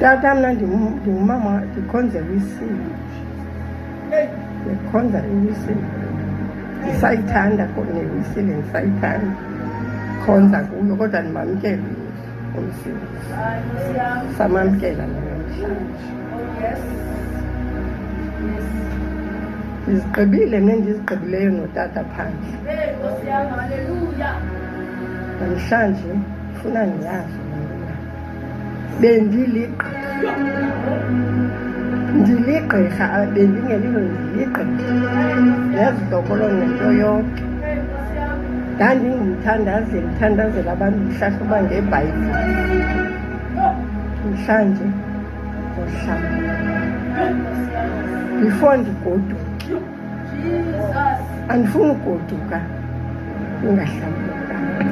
Tata mna ndingumama ndikhonza iwisile. Ndikhonza iwisile. Ndisayithanda kodwa newisile ndisayithanda. Khonza kuyo kodwa ndimamkela umsile. Samamkela namhlanje. Ndizigqibile mna endizigqibileyo notata phandle. Namhlanje ndifuna ndiyazi ndiligqirha bendingelilo ndiligqirha ndiyazidokolo nento yonke. Ndandingumthandazeli ndithandazela abantu ndihlahluba ngeBhayibhile. Namhlanje zohlamba before ndigoduke. Andifuni ugoduka ndingahlambulukanga.